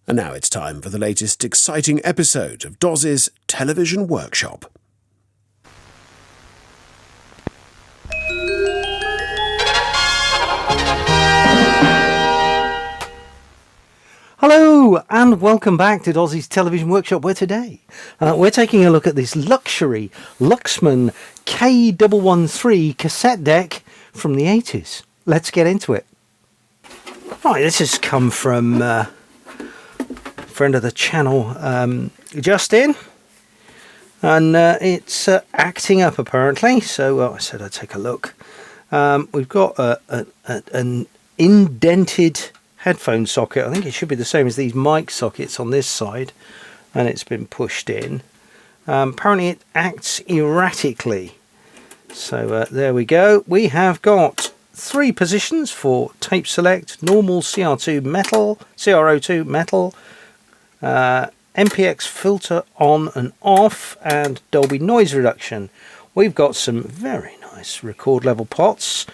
And now it's time for the latest exciting episode of Doz's Television Workshop. Hello and welcome back to Doz's Television Workshop, where today we're taking a look at this luxury Luxman K-113 cassette deck from the 80s. Let's get into it. Right, this has come from friend of the channel, Justin, and it's acting up apparently, so I said I'd take a look. We've got an indented headphone socket. I think it should be the same as these mic sockets on this side, and it's been pushed in. Apparently it acts erratically, so there we go. We have got 3 positions for tape select: normal, CR2 metal, CR02 metal, MPX filter on and off, and Dolby noise reduction. We've got some very nice record level pots.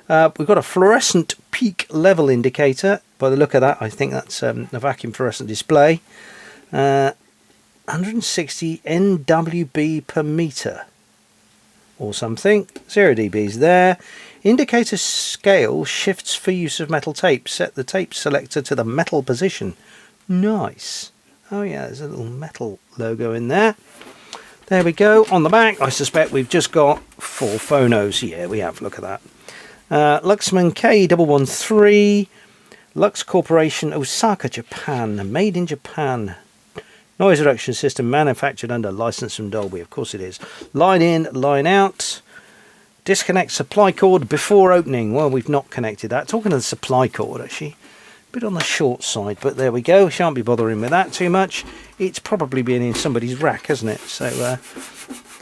We've got a fluorescent peak level indicator. By the look of that, I think that's a vacuum fluorescent display. 160 NWB per meter or something. 0 dBs there. Indicator scale shifts for use of metal tape. Set the tape selector to the metal position. Nice. Oh yeah, there's a little metal logo in there. There we go. On the back, I suspect we've just got 4 phonos. Yeah, we have. Look at that. Luxman K-113, Lux Corporation, Osaka, Japan. Made in Japan. Noise reduction system manufactured under license from Dolby. Of course it is. Line in, line out. Disconnect supply cord before opening. Well, we've not connected that. Talking of the supply cord, actually. A bit on the short side, but there we go. Shan't be bothering with that too much. It's probably been in somebody's rack, hasn't it? So a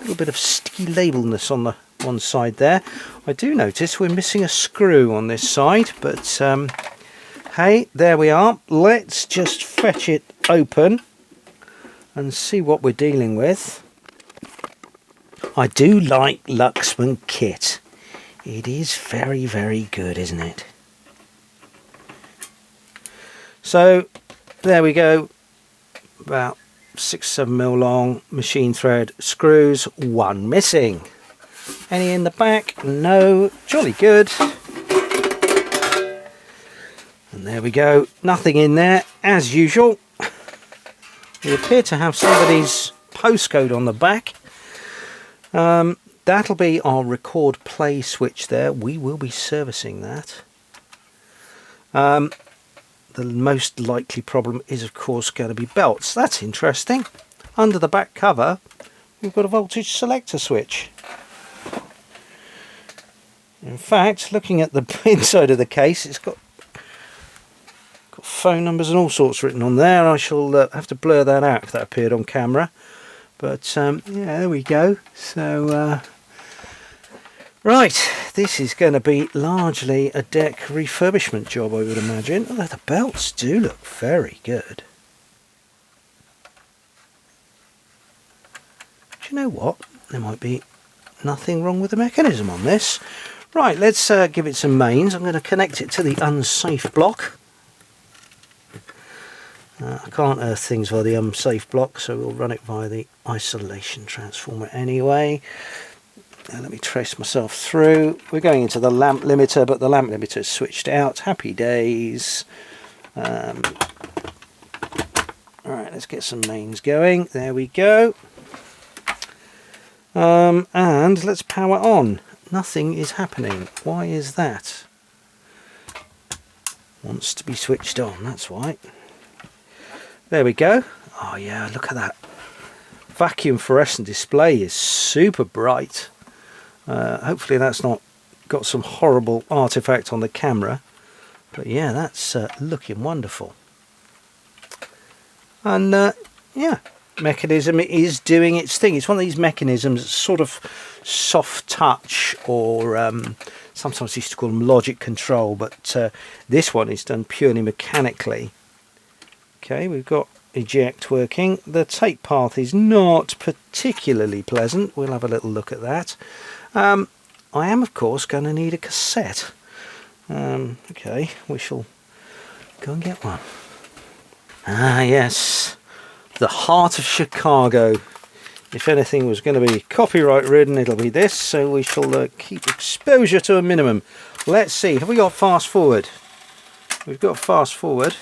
little bit of sticky labelness on the one side there. I do notice we're missing a screw on this side, but hey, there we are. Let's just fetch it open and see what we're dealing with. I do like Luxman kit. It is very, very good, isn't it? So there we go, about 6-7mm long machine thread screws, 1 missing. Any in the back? No. Jolly good. And there we go, nothing in there as usual. We appear to have somebody's postcode on the back. That'll be our record play switch there. We will be servicing that. The most likely problem is, of course, going to be belts. That's interesting. Under the back cover, we've got a voltage selector switch. In fact, looking at the inside of the case, it's got phone numbers and all sorts written on there. I shall have to blur that out if that appeared on camera. But, yeah, there we go. So, right, this is going to be largely a deck refurbishment job, I would imagine. Although the belts do look very good. Do you know what? There might be nothing wrong with the mechanism on this. Right, let's give it some mains. I'm going to connect it to the unsafe block. I can't earth things via the unsafe block, so we'll run it via the isolation transformer anyway. Now let me trace myself through. We're going into the lamp limiter, but the lamp limiter is switched out. Happy days. Alright, let's get some mains going. There we go. And let's power on. Nothing is happening. Why is that? Wants to be switched on, that's why. There we go. Oh yeah, look at that. Vacuum fluorescent display is super bright. Hopefully that's not got some horrible artifact on the camera. But yeah, that's looking wonderful. And yeah, mechanism is doing its thing. It's one of these mechanisms, sort of soft touch, or sometimes used to call them logic control, but this one is done purely mechanically. Okay, we've got eject working. The tape path is not particularly pleasant. We'll have a little look at that. I am, of course, going to need a cassette. Okay, we shall go and get one. Ah, yes. The heart of Chicago. If anything was going to be copyright ridden, it'll be this, so we shall keep exposure to a minimum. Let's see, have we got fast forward? We've got fast forward.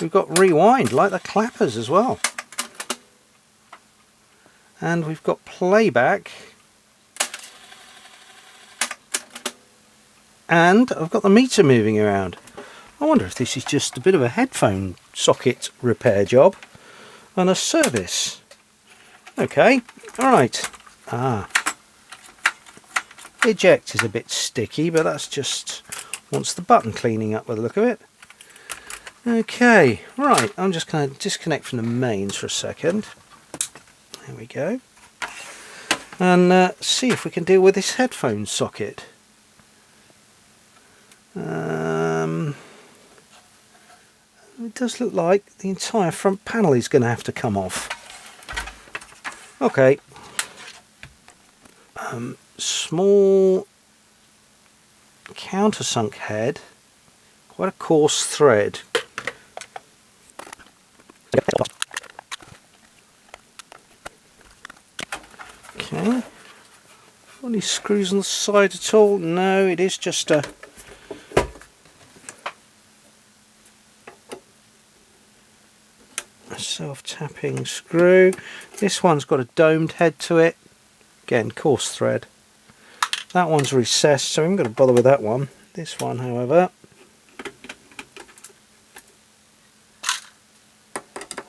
We've got rewind, like the clappers as well. And we've got playback. And I've got the meter moving around. I wonder if this is just a bit of a headphone socket repair job and a service. Okay, alright. Eject is a bit sticky, but that's just wants the button cleaning up by the look of it. Okay, right, I'm just going to disconnect from the mains for a second. There we go. And see if we can deal with this headphone socket. It does look like the entire front panel is going to have to come off. Okay. Small countersunk head, quite a coarse thread. Okay. Any screws on the side at all? No, it is just a self-tapping screw. This one's got a domed head to it. Again, coarse thread. That one's recessed, so I'm going to bother with that one. This one, however,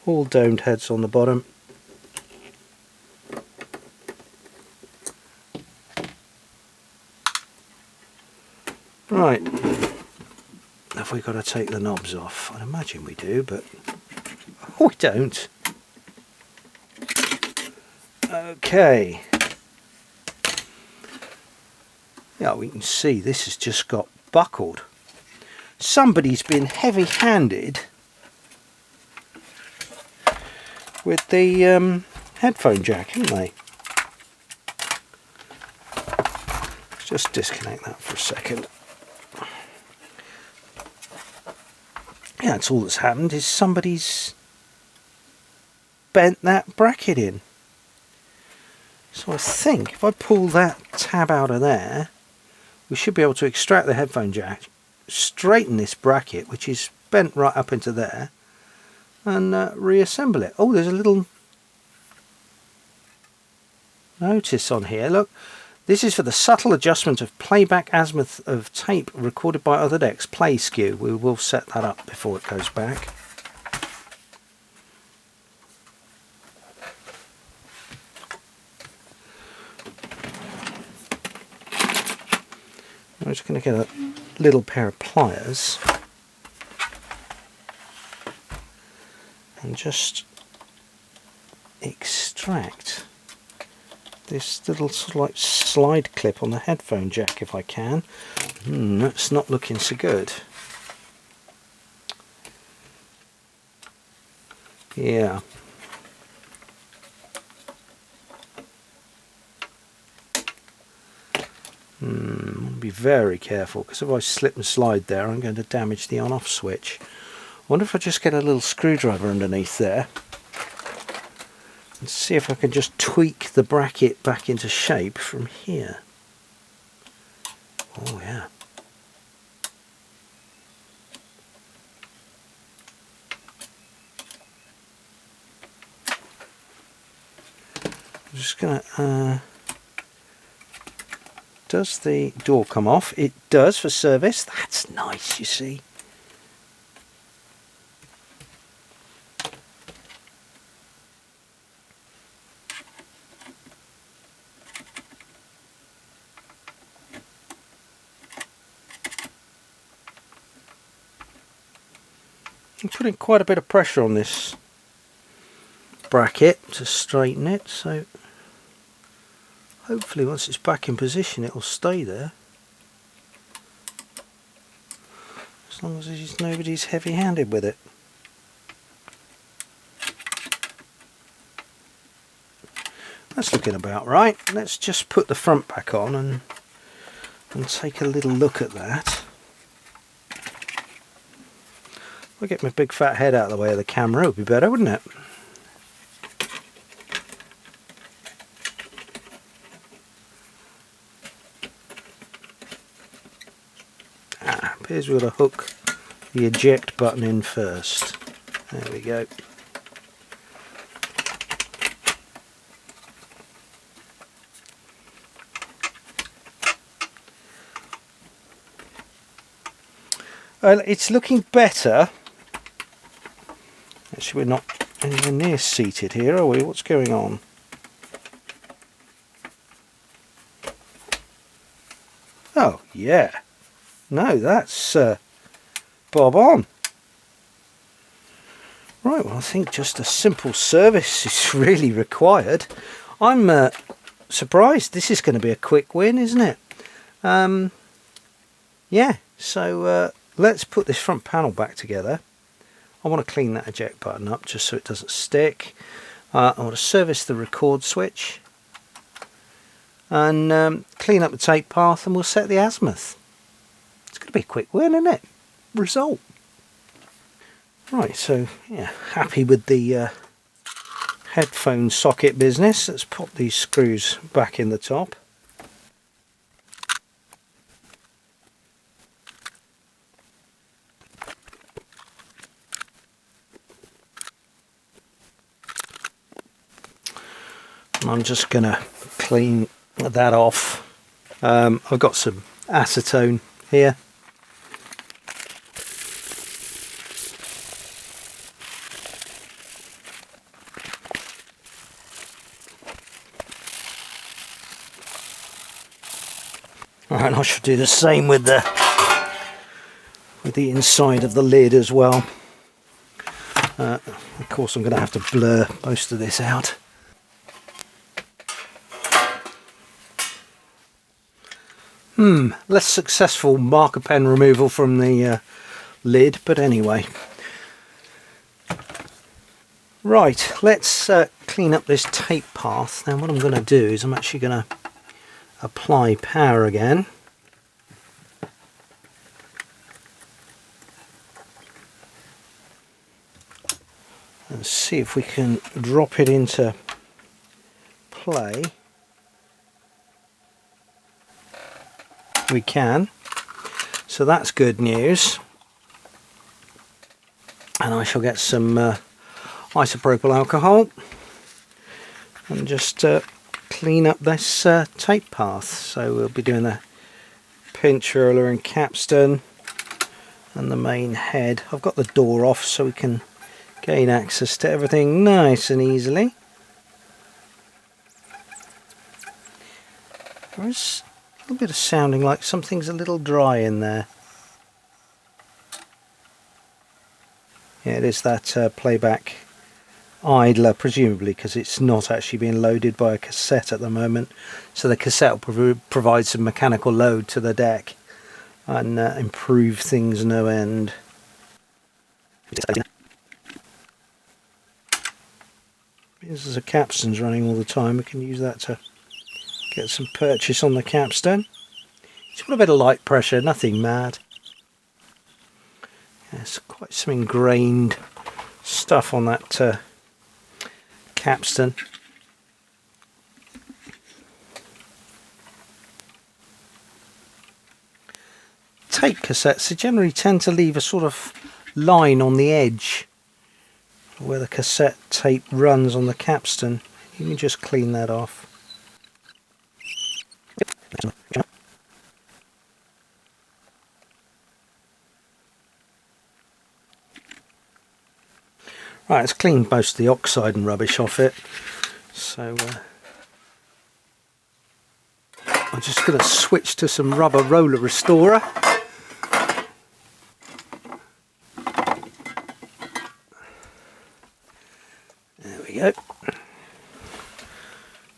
all domed heads on the bottom. Right, have we got to take the knobs off? I'd imagine we do, but we don't. Okay. Yeah, we can see this has just got buckled. Somebody's been heavy-handed with the headphone jack, haven't they? Let's just disconnect that for a second. Yeah, that's all that's happened, is somebody's bent that bracket in. So I think if I pull that tab out of there, we should be able to extract the headphone jack, straighten this bracket, which is bent right up into there, and reassemble it. Oh, there's a little notice on here. Look, this is for the subtle adjustment of playback azimuth of tape recorded by other decks. Play skew. We will set that up before it goes back. I'm just going to get a little pair of pliers and just extract this little sort of like slide clip on the headphone jack if I can. That's not looking so good. Yeah. Be very careful, because if I slip and slide there, I'm going to damage the on-off switch. I wonder if I just get a little screwdriver underneath there and see if I can just tweak the bracket back into shape from here. Oh yeah. I'm just going to... Does the door come off? It does for service. That's nice, you see. I'm putting quite a bit of pressure on this bracket to straighten it, so hopefully once it's back in position it will stay there, as long as nobody's heavy-handed with it. That's looking about right. Let's just put the front back on and take a little look at that. I'll get my big fat head out of the way of the camera, it would be better, wouldn't it? Appears we've got to hook the eject button in first. There we go. It's looking better. Actually, we're not anywhere near seated here, are we? What's going on? Oh, yeah. No, that's bob on. Right, well, I think just a simple service is really required. I'm surprised. This is going to be a quick win, isn't it? Yeah, so let's put this front panel back together. I want to clean that eject button up just so it doesn't stick. I want to service the record switch and clean up the tape path, and we'll set the azimuth. It's going to be a quick win, isn't it? Result. Right, so yeah, happy with the headphone socket business. Let's pop these screws back in the top. I'm just going to clean that off. I've got some acetone here. Alright, and I should do the same with the inside of the lid as well. Of course, I'm going to have to blur most of this out. Less successful marker pen removal from the lid, but anyway. Right, let's clean up this tape path. Now what I'm going to do is I'm actually going to apply power again. And see if we can drop it into play. We can, so that's good news, and I shall get some isopropyl alcohol and just clean up this tape path. So we'll be doing the pinch roller and capstan and the main head. I've got the door off so we can gain access to everything nice and easily. There's a little bit of sounding like something's a little dry in there. Yeah, it is that playback idler, presumably because it's not actually being loaded by a cassette at the moment. So the cassette will provide some mechanical load to the deck and improve things no end. This is a capstan's running all the time. We can use that to get some purchase on the capstan. Just want a bit of light pressure, nothing mad. There's quite some ingrained stuff on that capstan. Tape cassettes, they generally tend to leave a sort of line on the edge where the cassette tape runs on the capstan. You can just clean that off. Right, it's cleaned most of the oxide and rubbish off it, so I'm just going to switch to some rubber roller restorer. There we go.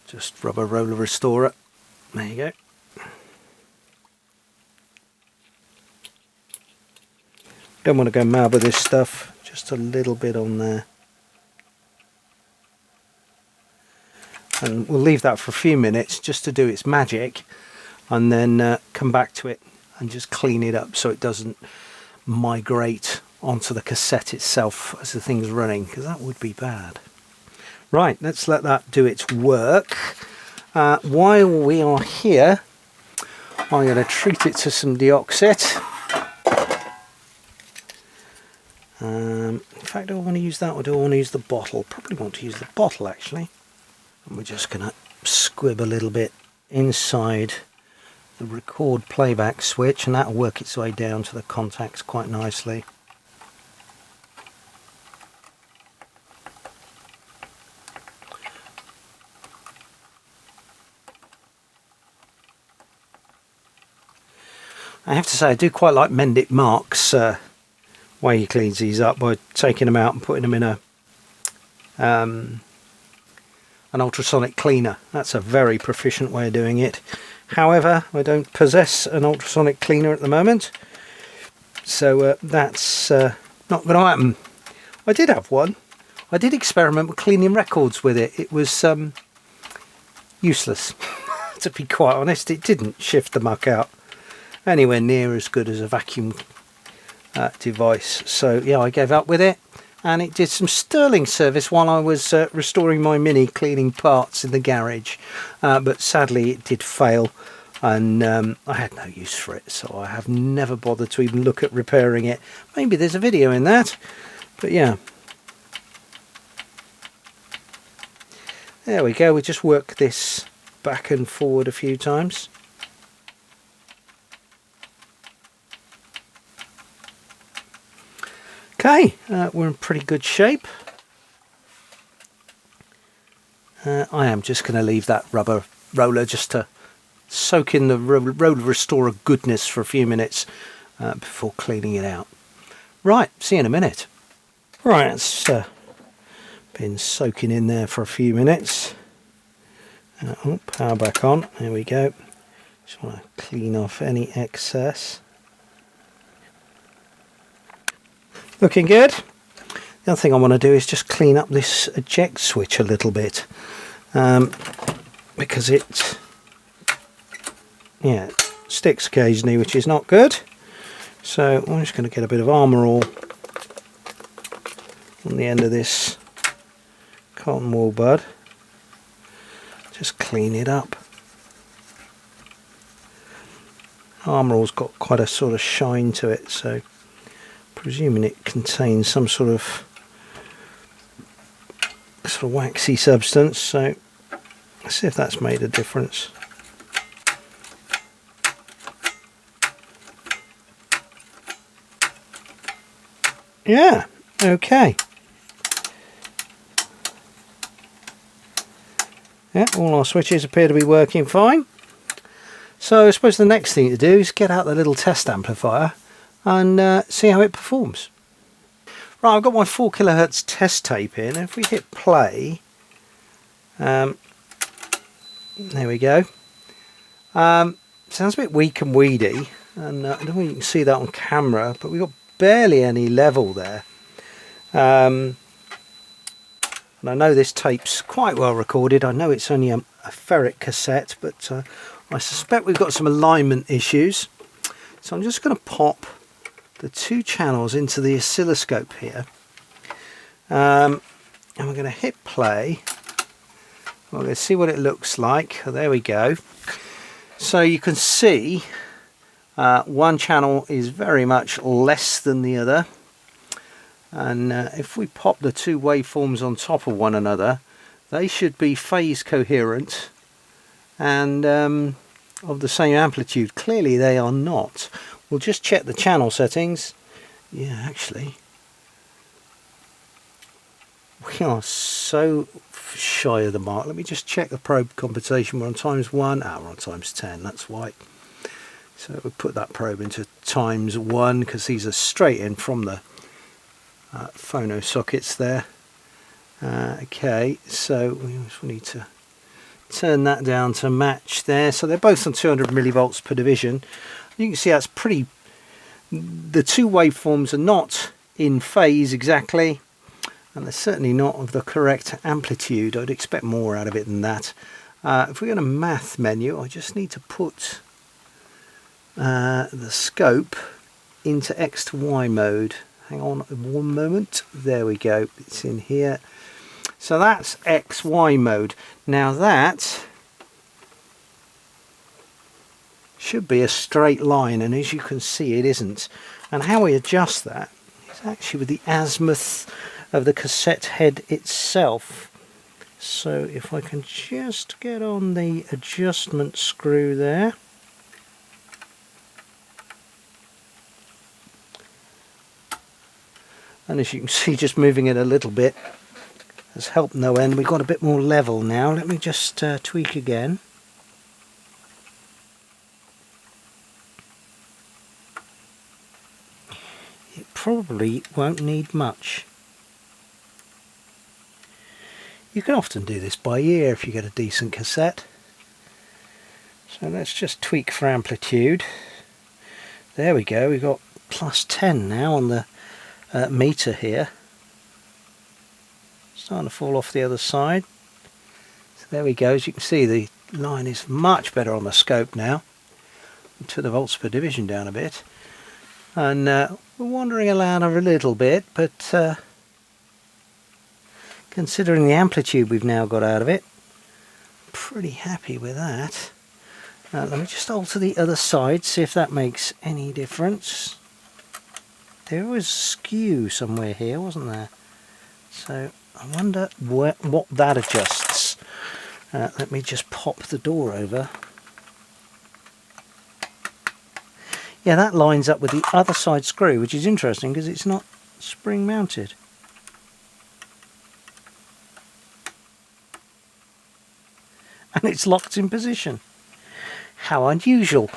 Just rubber roller restorer. There you go. Don't want to go mad with this stuff. Just a little bit on there. And we'll leave that for a few minutes just to do its magic, and then come back to it and just clean it up so it doesn't migrate onto the cassette itself as the thing's running, because that would be bad. Right, let's let that do its work. While we are here, I'm going to treat it to some deoxit. In fact, do I want to use that or do I want to use the bottle? Probably want to use the bottle actually. And we're just going to squib a little bit inside the record playback switch, and that'll work its way down to the contacts quite nicely. I have to say I do quite like Mendic Mark's way he cleans these up by taking them out and putting them in a an ultrasonic cleaner. That's a very proficient way of doing it. However, I don't possess an ultrasonic cleaner at the moment, so that's not going to happen. I did have one. I did experiment with cleaning records with it. It was useless. To be quite honest, it didn't shift the muck out anywhere near as good as a vacuum device. So yeah, I gave up with it, and it did some sterling service while I was restoring my Mini, cleaning parts in the garage, but sadly it did fail, and I had no use for it, so I have never bothered to even look at repairing it. Maybe there's a video in that, but yeah. There we go, we just work this back and forward a few times. Okay, we're in pretty good shape. I am just going to leave that rubber roller just to soak in the roller restorer goodness for a few minutes before cleaning it out. Right, see you in a minute. Right, it's been soaking in there for a few minutes. Oh, power back on, there we go. Just want to clean off any excess. Looking good. The other thing I want to do is just clean up this eject switch a little bit, because it sticks occasionally, which is not good. So I'm just going to get a bit of Armour All on the end of this cotton wool bud. Just clean it up. Armour All's got quite a sort of shine to it, so presuming it contains some sort of waxy substance, so let's see if that's made a difference. Yeah, okay. Yeah, all our switches appear to be working fine. So I suppose the next thing to do is get out the little test amplifier and see how it performs. Right, I've got my 4 kHz test tape in, and if we hit play, there we go. Sounds a bit weak and weedy, and I don't know if you can see that on camera, but we've got barely any level there. And I know this tape's quite well recorded. I know it's only a ferrite cassette, but I suspect we've got some alignment issues. So I'm just going to pop the 2 channels into the oscilloscope here, and we're going to hit play. We're going to see what it looks like. Oh, there we go. So you can see one channel is very much less than the other, and if we pop the 2 waveforms on top of one another, they should be phase coherent and of the same amplitude. Clearly they are not. We'll just check the channel settings. Yeah, actually we are so shy of the mark. Let me just check the probe compensation. We're on times 1. We're on times 10, that's why. So we'll put that probe into times 1 because these are straight in from the phono sockets there. Okay, so we also need to turn that down to match there. So they're both on 200 millivolts per division. You can see that's pretty, the 2 waveforms are not in phase exactly, and they're certainly not of the correct amplitude. I'd expect more out of it than that. If we go to math menu, I just need to put the scope into X to Y mode. Hang on one moment. There we go. It's in here. So that's XY mode. Now that should be a straight line, and as you can see it isn't. And how we adjust that is actually with the azimuth of the cassette head itself. So if I can just get on the adjustment screw there. And as you can see, just moving it a little bit has helped no end. We've got a bit more level now. Let me just tweak again. It probably won't need much. You can often do this by ear if you get a decent cassette. So let's just tweak for amplitude. There we go, we've got +10 now on the meter here. Starting to fall off the other side. So there we go, as you can see the line is much better on the scope now. Took the volts per division down a bit. And we're wandering around a little bit, but considering the amplitude we've now got out of it, pretty happy with that. Let me just alter the other side, see if that makes any difference. There was skew somewhere here, wasn't there? So I wonder what that adjusts. Let me just pop the door over. Yeah, that lines up with the other side screw, which is interesting because it's not spring mounted. And it's locked in position. How unusual.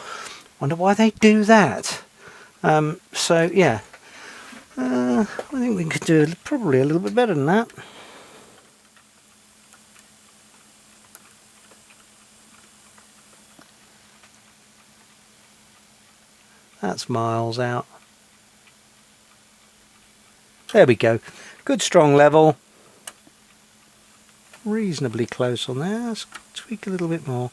Wonder why they do that. So yeah, I think we could do probably a little bit better than that. That's miles out. There we go. Good strong level. Reasonably close on there. Let's tweak a little bit more.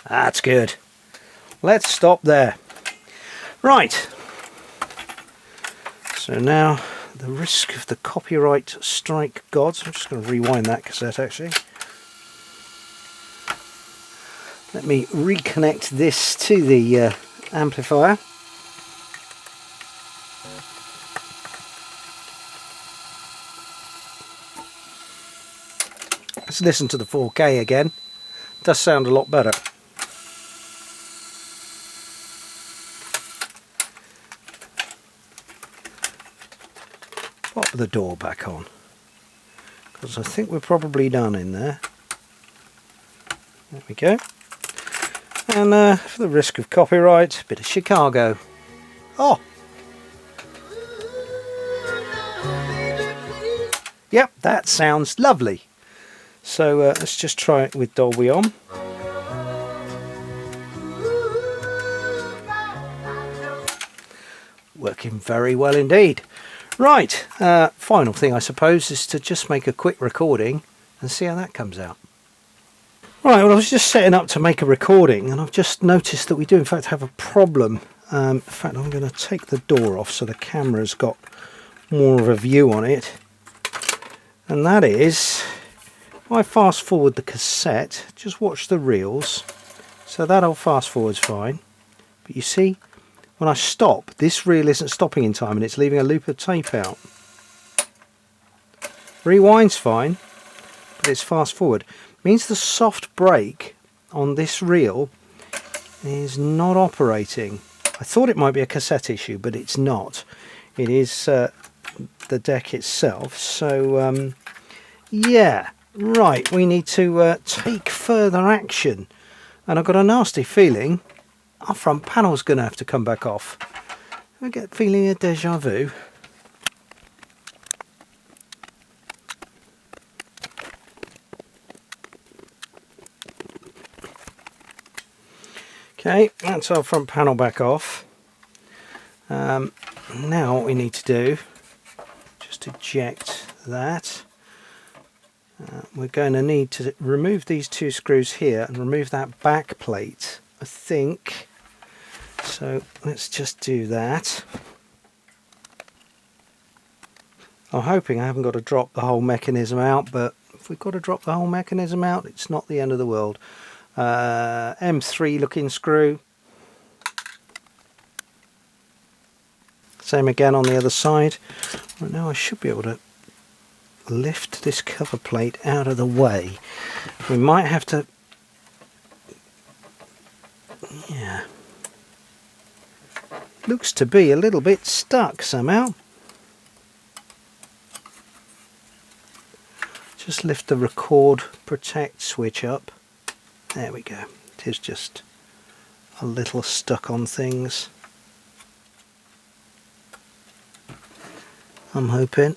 That's good. Let's stop there. Right. So now, the risk of the copyright strike gods. I'm just going to rewind that cassette actually. Let me reconnect this to the amplifier. Let's listen to the 4K again. It does sound a lot better. Pop the door back on, because I think we're probably done in there. There we go. And for the risk of copyright, a bit of Chicago. Oh! Yep, that sounds lovely. So let's just try it with Dolby on. Working very well indeed. Right, final thing I suppose is to just make a quick recording and see how that comes out. Right, well I was just setting up to make a recording and I've just noticed that we do in fact have a problem. In fact I'm going to take the door off so the camera's got more of a view on it. And that is, if I fast forward the cassette, just watch the reels. So that'll fast forward's fine. But you see, when I stop, this reel isn't stopping in time and it's leaving a loop of tape out. Rewind's fine, but it's fast forward. Means the soft brake on this reel is not operating. I thought it might be a cassette issue, but it's not. It is the deck itself. So yeah, right, we need to take further action. And I've got a nasty feeling our front panel's going to have to come back off. I get the feeling of deja vu. Okay, that's our front panel back off. Now what we need to do, just eject that. We're going to need to remove these 2 screws here and remove that back plate, I think. So let's just do that. I'm hoping I haven't got to drop the whole mechanism out, but if we've got to drop the whole mechanism out, it's not the end of the world. M3 looking screw. Same again on the other side. Right, now I should be able to lift this cover plate out of the way. We might have to, yeah, looks to be a little bit stuck somehow. Just lift the record protect switch up. There we go. It is just a little stuck on things, I'm hoping.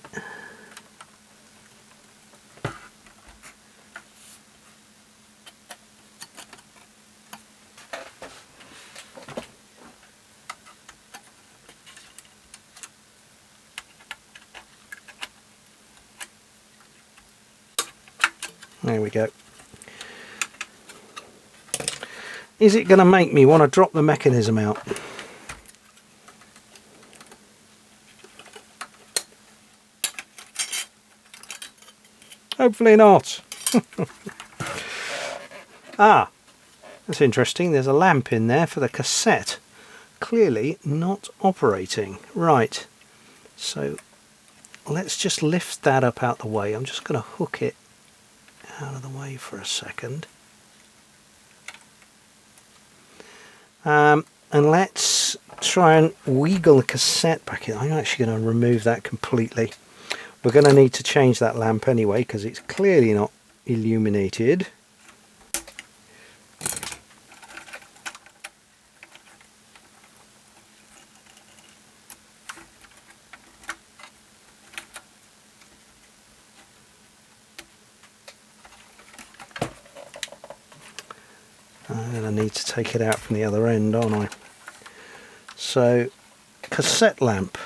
There we go. Is it going to make me want to drop the mechanism out? Hopefully not. Ah, that's interesting. There's a lamp in there for the cassette. Clearly not operating. Right. So let's just lift that up out the way. I'm just going to hook it out of the way for a second. And let's try and wiggle the cassette back in. I'm actually going to remove that completely. We're going to need to change that lamp anyway because it's clearly not illuminated. I'm going to need to take it out from the other end, aren't I? So, cassette lamp.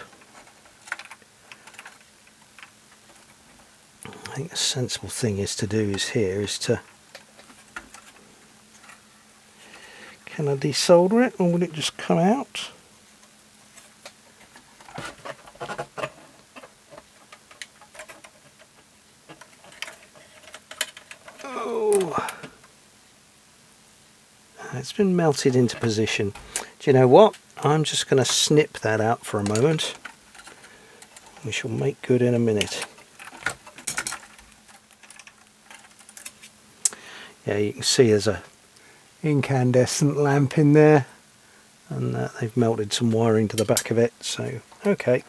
I think a sensible thing is to do is to... Can I desolder it or will it just come out? Oh! It's been melted into position. Do you know what? I'm just going to snip that out for a moment. We shall make good in a minute. Yeah, you can see there's a incandescent lamp in there, and they've melted some wiring to the back of it. So, okay.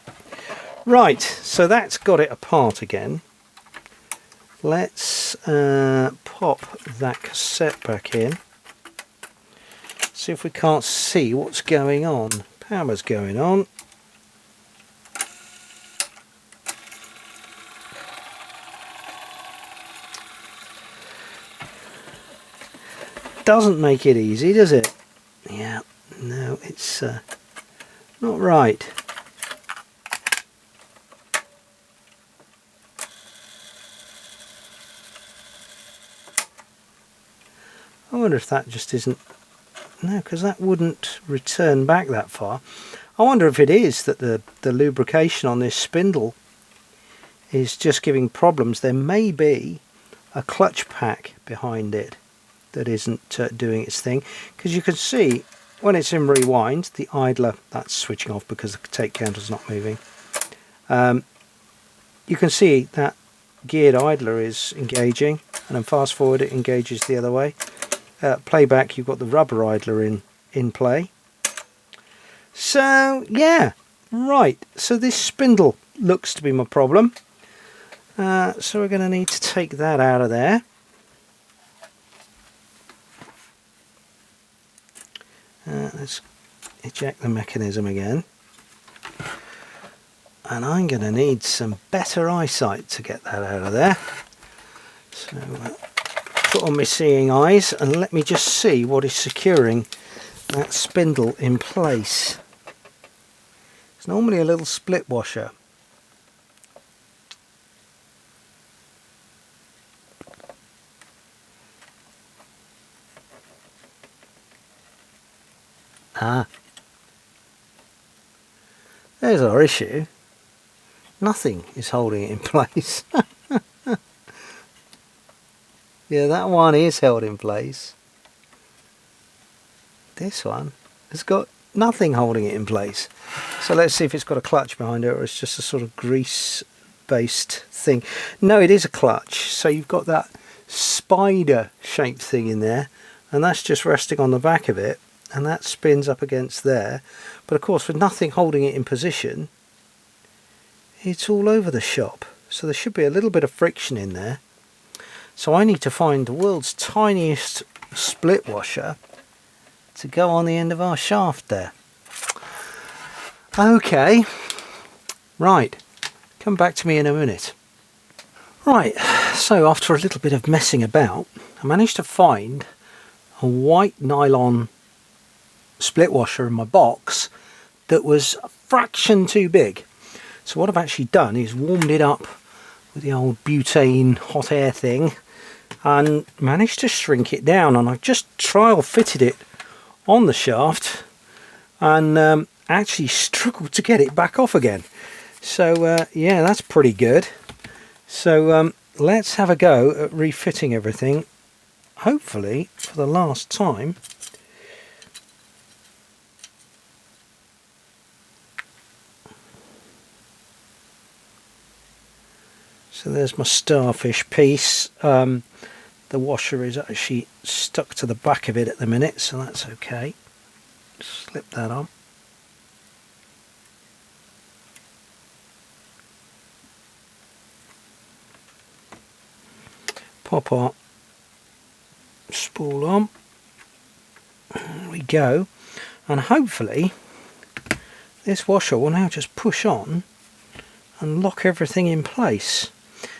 Right, so that's got it apart again. Let's pop that cassette back in. See if we can't see what's going on. Power's going on. Doesn't make it easy, does it? Yeah, no, it's not right. I wonder if that just isn't... No, because that wouldn't return back that far. I wonder if it is that the lubrication on this spindle is just giving problems. There may be a clutch pack behind it that isn't doing its thing, because you can see when it's in rewind, the idler, that's switching off because the tape counter's not moving. You can see that geared idler is engaging, and then fast forward it engages the other way. Playback, you've got the rubber idler in play. So yeah, right, so this spindle looks to be my problem. So we're going to need to take that out of there. Let's eject the mechanism again. And I'm going to need some better eyesight to get that out of there. So put on my seeing eyes and let me just see what is securing that spindle in place. It's normally a little split washer. Ah, there's our issue. Nothing is holding it in place. Yeah, that one is held in place. This one has got nothing holding it in place. So let's see if it's got a clutch behind it, or it's just a sort of grease based thing. No, it is a clutch. So you've got that spider shaped thing in there, and that's just resting on the back of it, and that spins up against there. But of course, with nothing holding it in position, it's all over the shop. So there should be a little bit of friction in there. So I need to find the world's tiniest split washer to go on the end of our shaft there. Okay, right, come back to me in a minute. Right, so after a little bit of messing about, I managed to find a white nylon split washer in my box that was a fraction too big. So what I've actually done is warmed it up with the old butane hot air thing and managed to shrink it down, and I've just trial fitted it on the shaft and actually struggled to get it back off again. So yeah, that's pretty good. So let's have a go at refitting everything, hopefully for the last time. So there's my starfish piece. The washer is actually stuck to the back of it at the minute, so that's okay. Slip that on. Pop our spool on. There we go. And hopefully this washer will now just push on and lock everything in place.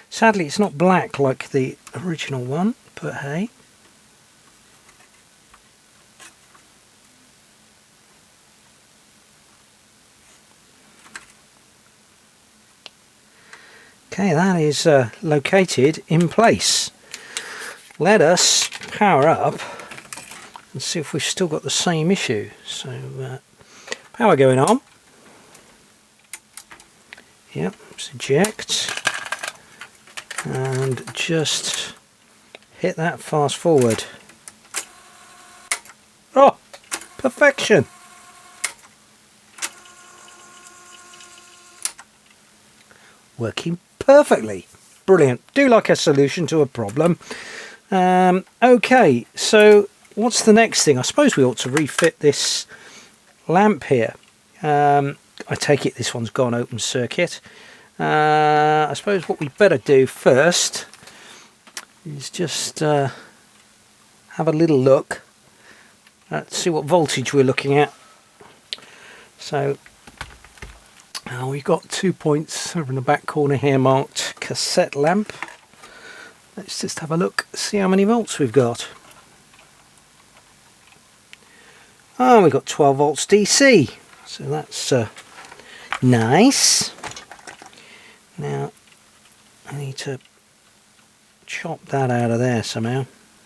Sadly, it's not black like the original one, but hey. Okay, that is located in place. Let us power up and see if we've still got the same issue. So, power going on. Yep, let's eject. And just hit that fast forward. Oh, perfection! Working perfectly. Brilliant. Do like a solution to a problem. Okay, so what's the next thing? I suppose we ought to refit this lamp here. I take it this one's gone open circuit. I suppose what we better do first is just have a little look at see what voltage we're looking at. So we've got 2 points over in the back corner here marked cassette lamp. Let's just have a look, see how many volts we've got. Oh, we've got 12 volts DC, so that's nice. Now I need to chop that out of there somehow.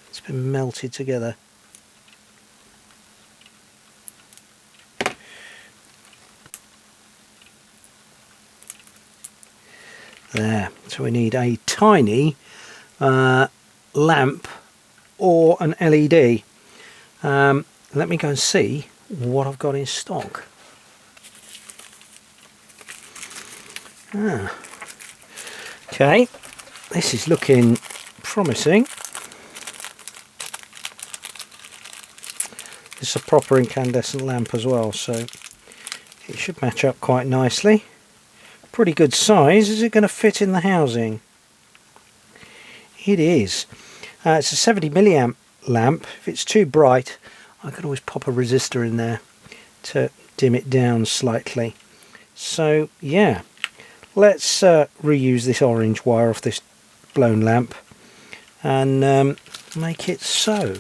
It's been melted together. There, so we need a tiny lamp or an LED. Let me go and see what I've got in stock. Okay, this is looking promising. It's a proper incandescent lamp as well, so it should match up quite nicely. Pretty good size. Is it going to fit in the housing? It is. It's a 70 milliamp lamp. If it's too bright, I can always pop a resistor in there to dim it down slightly. So yeah, let's reuse this orange wire off this blown lamp and make it so.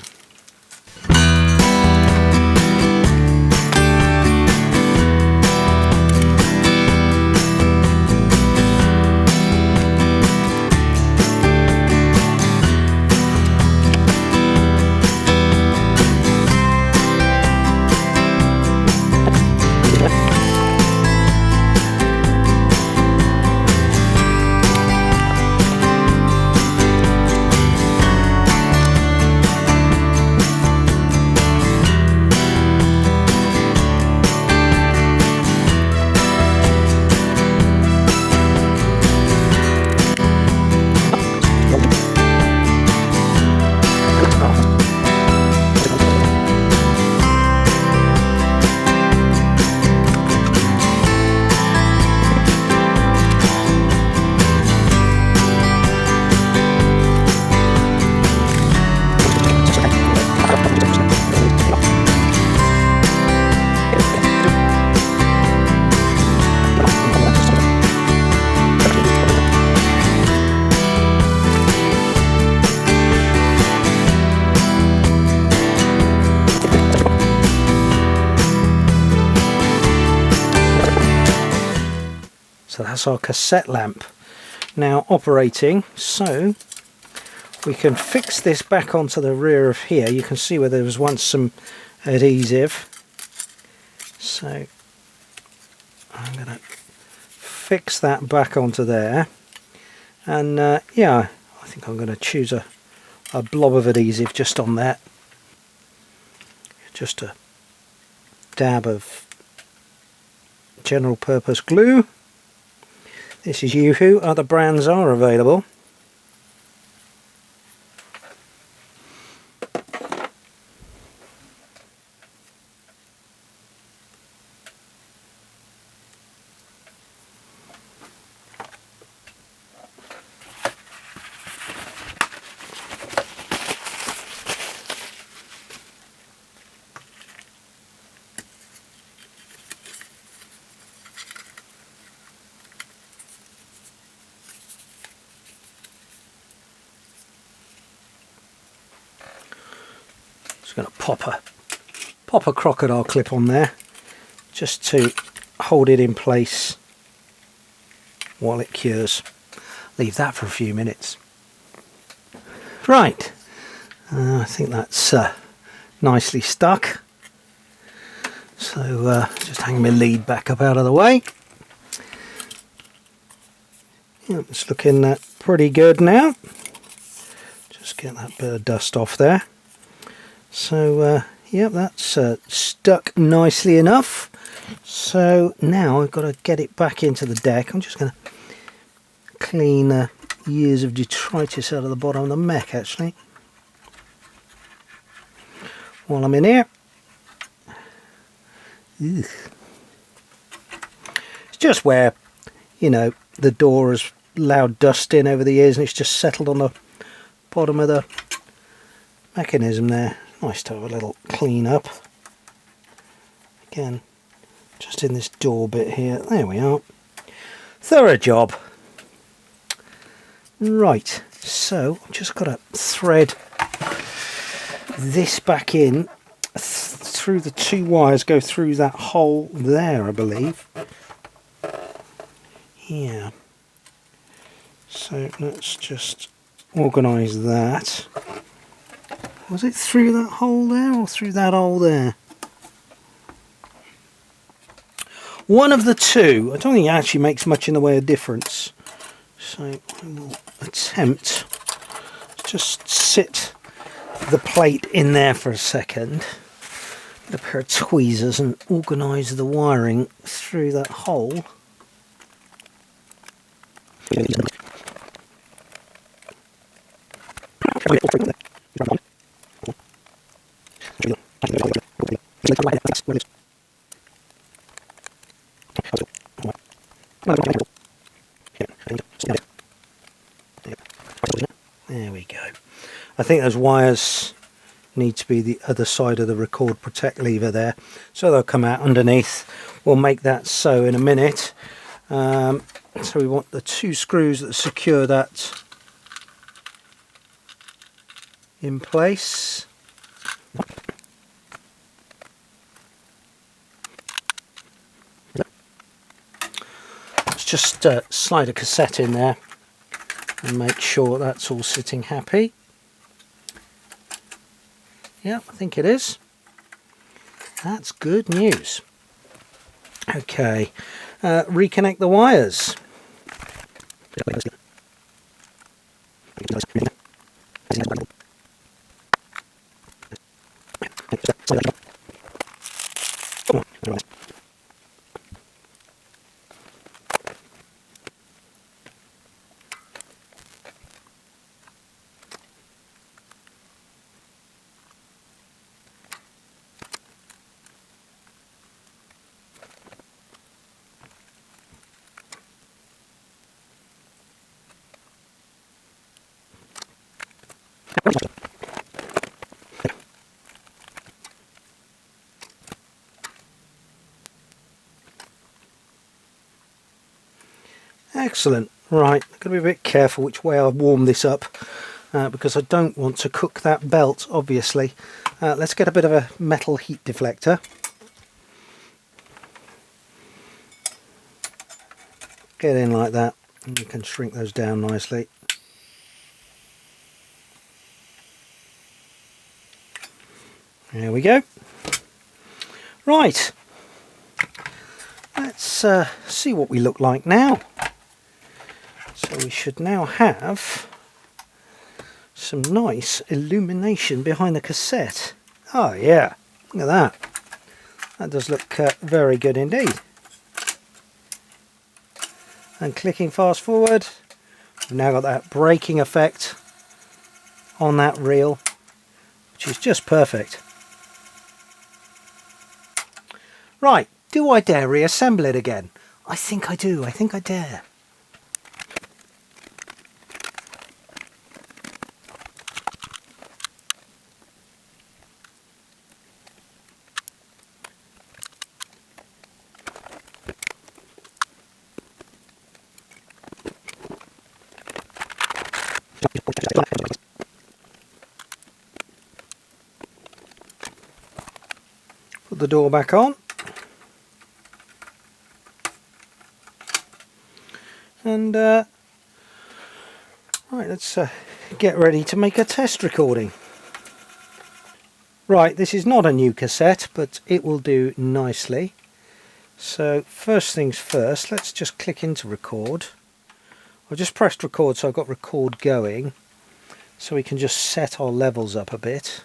that's our cassette lamp now operating. So we can fix this back onto the rear of here. You can see where there was once some adhesive. So I'm going to fix that back onto there. And yeah, I think I'm going to choose a blob of adhesive just on that. Just a dab of general purpose glue. This is Yoo-Hoo, other brands are available. Just going to pop a crocodile clip on there just to hold it in place while it cures. Leave that for a few minutes. Right, I think that's nicely stuck. So just hang my lead back up out of the way. Yeah, it's looking pretty good now. Just get that bit of dust off there. So yeah, that's stuck nicely enough. So now I've got to get it back into the deck. I'm just going to clean years of detritus out of the bottom of the mech actually while I'm in here. Ugh. It's just where, you know, the door has allowed dust in over the years and it's just settled on the bottom of the mechanism there. Nice to have a little clean up. Again, just in this door bit here. There we are. Thorough job. Right, so I've just got to thread this back in through the two wires, go through that hole there, I believe. Yeah. So let's just organise that. Was it through that hole there or through that hole there? One of the two. I don't think it actually makes much in the way of difference. So I will attempt to just sit the plate in there for a second. Get a pair of tweezers and organise the wiring through that hole. There we go. I think those wires need to be the other side of the record protect lever there, so they'll come out underneath. We'll make that so in a minute. So we want the two screws that secure that in place. Let's just slide a cassette in there and make sure that's all sitting happy. Yeah, I think it is. That's good news. Okay, reconnect the wires. Excellent. Right, I'm going to be a bit careful which way I warm this up because I don't want to cook that belt, obviously. Let's get a bit of a metal heat deflector. Get in like that, and you can shrink those down nicely. There we go. Right, let's see what we look like now. So we should now have some nice illumination behind the cassette. Oh yeah, look at that. That does look very good indeed. And clicking fast forward, we've now got that braking effect on that reel, which is just perfect. Right, do I dare reassemble it again? I think I do, I think I dare. Put the door back on. And right, let's get ready to make a test recording. Right, this is not a new cassette, but it will do nicely. So first things first, let's just click into record. I just pressed record, so I've got record going, so we can just set our levels up a bit.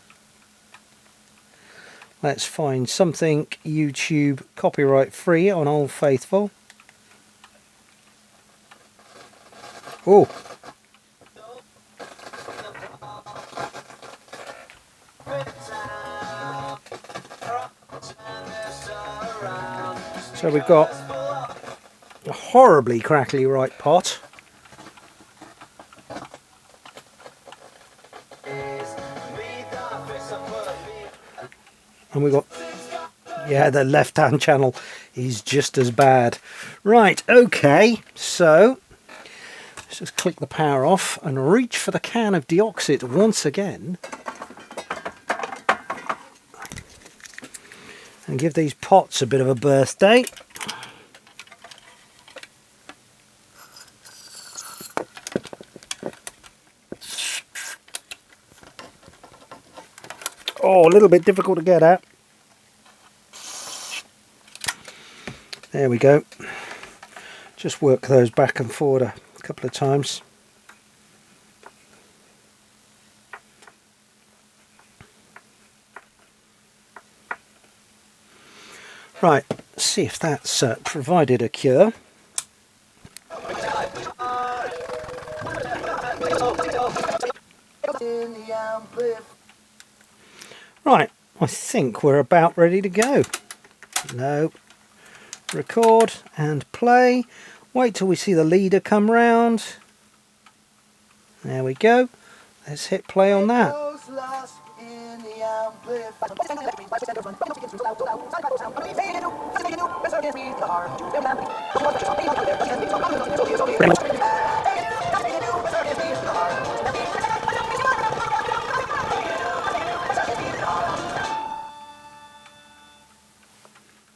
Let's find something YouTube copyright free on Old Faithful. Oh, so we've got a horribly crackly right pot. And we've got, yeah, the left hand channel is just as bad. Right, okay, so let's just click the power off and reach for the can of deoxit once again. And give these pots a bit of a birthday. Oh, a little bit difficult to get at. There we go. Just work those back and forward a couple of times. Right, let's see if that's provided a cure. Right, I think we're about ready to go. No. Record and play. Wait till we see the leader come round. There we go. Let's hit play on that.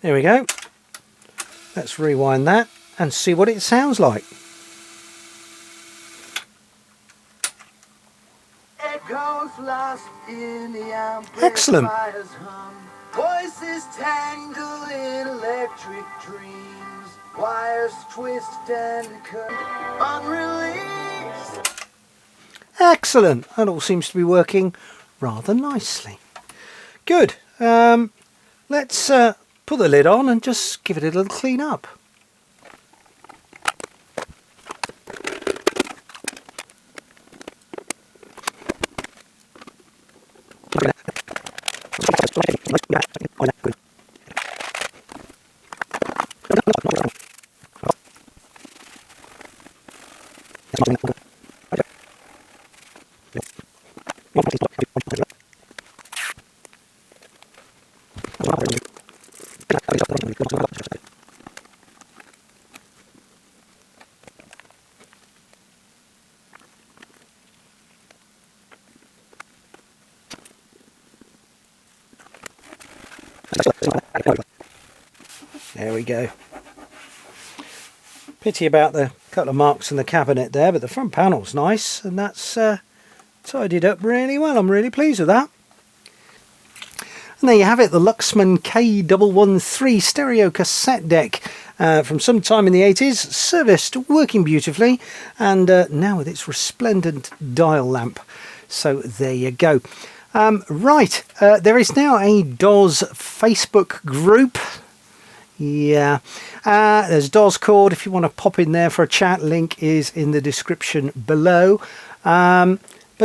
There we go. Let's rewind that and see what it sounds like. Excellent. Voices tangle in electric dreams. Wires twist and unreleased. Excellent. That all seems to be working rather nicely. Good. Let's put the lid on and just give it a little clean up. There we go. Pity about the couple of marks in the cabinet there, but the front panel's nice, and that's tidied up really well. I'm really pleased with that. And there you have it, the Luxman K-113 stereo cassette deck from some time in the 80s, serviced, working beautifully, and now with its resplendent dial lamp. So there you go. Right, there is now a DOS Facebook group. Yeah, there's DOSCord if you want to pop in there for a chat. Link is in the description below. But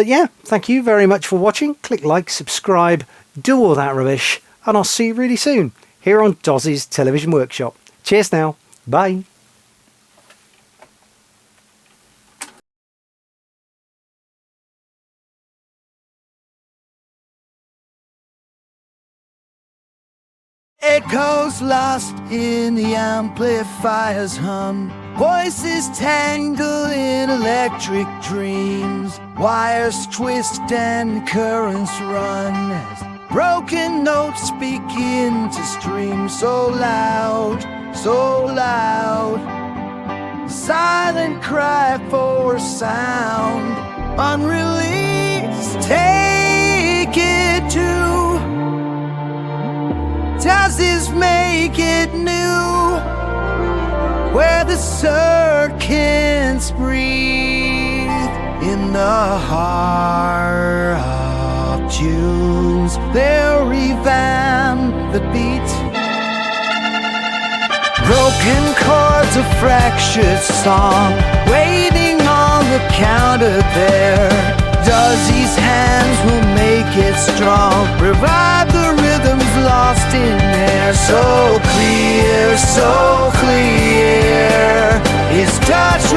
yeah, thank you very much for watching. Click like, subscribe, do all that rubbish, and I'll see you really soon here on Doz's Television Workshop. Cheers now, bye. Echoes lost in the amplifier's hum. Voices tangle in electric dreams. Wires twist and currents run as broken notes begin to stream. So loud, so loud. Silent cry for sound. Unreleased, take it to. Does this make it new? Where the circuits breathe in the heart of tunes. They'll revamp the beat. Broken chords, a fractured song, waiting on the counter there. Dozzy's hands will make it strong. Revive the rhythms lost in air. So clear, his touch